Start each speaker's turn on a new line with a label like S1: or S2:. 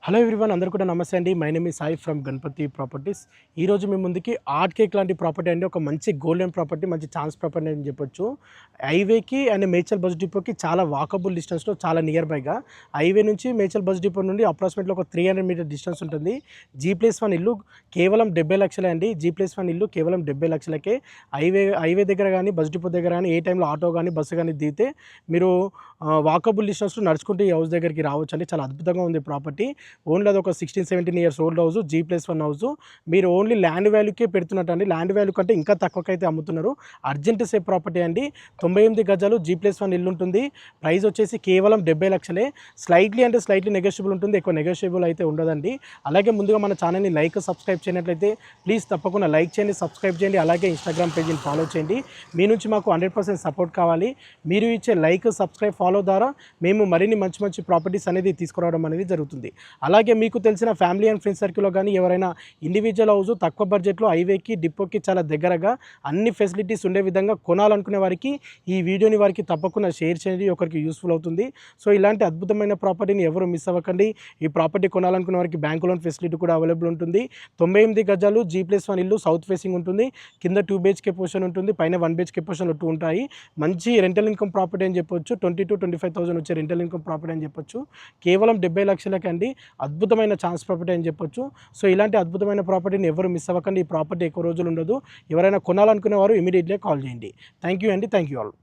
S1: Hello everyone, అందరూ కూడా నమస్తే అండి. మై నేమ్ ఈ సాయి ఫ్రమ్ గణపతి ప్రాపర్టీస్. ఈరోజు మీ ముందుకి ఆర్ట్ కేక్ లాంటి ప్రాపర్టీ అండి. ఒక మంచి గోల్డెన్ ప్రాపర్టీ, మంచి ఛాన్స్ ప్రాపర్టీ అని చెప్పొచ్చు. హైవేకి అండ్ మేడ్చల్ బస్ డిపోకి చాలా వాకబుల్ డిస్టెన్స్లో, చాలా నియర్ బైగా హైవే నుంచి మేడ్చల్ బస్ డిపో నుండి అప్రాక్సిమేట్లీ ఒక 300 మీటర్ డిస్టెన్స్ ఉంటుంది. G+1 ఇల్లు కేవలం 70 లక్షలే అండి. G+1 ఇల్లు కేవలం 70 లక్షలకే. హైవే దగ్గర కానీ బస్ డిపో దగ్గర కానీ ఏ టైంలో ఆటో కానీ బస్సు కానీ దిగితే మీరు వాకబుల్ డిస్టెన్స్లో నడుచుకుంటే ఈ హౌస్ దగ్గరికి రావచ్చు అండి. చాలా అద్భుతంగా ఉంది ప్రాపర్టీ. ఓన్లీ అది ఒక 16-17 years old house, G+1 house. మీరు ఓన్లీ ల్యాండ్ వాల్యూకే పెడుతున్నట్టు అండి. ల్యాండ్ వాల్యూ కంటే ఇంకా తక్కువకైతే అమ్ముతున్నారు. అర్జెంట్ సేఫ్ ప్రాపర్టీ అండి. 98 గజాలు G+1 ఇల్లు ఉంటుంది. ప్రైస్ వచ్చేసి కేవలం 70 లక్షలే. స్లైట్లీ నెగోషియబుల్ ఉంటుంది, ఎక్కువ నెగోషియబుల్ అయితే ఉండదండి. అలాగే ముందుగా మన ఛానల్ని సబ్స్క్రైబ్ చేయనట్లయితే ప్లీజ్ తప్పకుండా లైక్ చేయండి, సబ్స్క్రైబ్ చేయండి. అలాగే ఇన్స్టాగ్రామ్ పేజీని ఫాలో చేయండి. మీ నుంచి మాకు 100% సపోర్ట్ కావాలి. మీరు ఇచ్చే సబ్స్క్రైబ్, ఫాలో ద్వారా మేము మరిన్ని మంచి ప్రాపర్టీస్ అనేది తీసుకురావడం అనేది జరుగుతుంది. అలాగే మీకు తెలిసిన ఫ్యామిలీ అండ్ ఫ్రెండ్స్ సర్కిల్లో కానీ ఎవరైనా ఇండివిజువల్ హౌస్ తక్కువ బడ్జెట్లో హైవేకి డిపోకి చాలా దగ్గరగా అన్ని ఫెసిలిటీస్ ఉండే విధంగా కొనాలనుకునే వారికి ఈ వీడియోని వారికి తప్పకుండా షేర్ చేయండి, ఒకరికి యూస్ఫుల్ అవుతుంది. సో ఇలాంటి అద్భుతమైన ప్రాపర్టీని ఎవరు మిస్ అవ్వకండి. ఈ ప్రాపర్టీ కొనాలనుకునే వారికి బ్యాంక్ లోన్ ఫెసిలిటీ కూడా అవైలబుల్ ఉంటుంది. 98 గజాలు G+1 ఇల్లు, సౌత్ ఫేసింగ్ ఉంటుంది. కింద 2 BHK పోర్షన్ ఉంటుంది, పైన 1 BHK పోర్షన్లు 2 ఉంటాయి. మంచి రెంటల్ ఇన్కమ్ ప్రాపర్టీ అని చెప్పొచ్చు. 20,000-25,000 వచ్చే రెంటల్ ఇన్కమ్ ప్రాపర్టీ అని చెప్పొచ్చు. కేవలం 70 లక్షలకి అండి. అద్భుతమైన ఛాన్స్ ప్రాపర్టీ అని చెప్పొచ్చు. సో ఇలాంటి అద్భుతమైన ప్రాపర్టీని ఎవరు మిస్ అవ్వకండి. ఈ ప్రాపర్టీ ఎక్కువ రోజులు ఉండదు. ఎవరైనా కొనాలనుకునే వారు ఇమీడియట్లీ కాల్ చేయండి. థ్యాంక్ యూ అండి. Thank you all.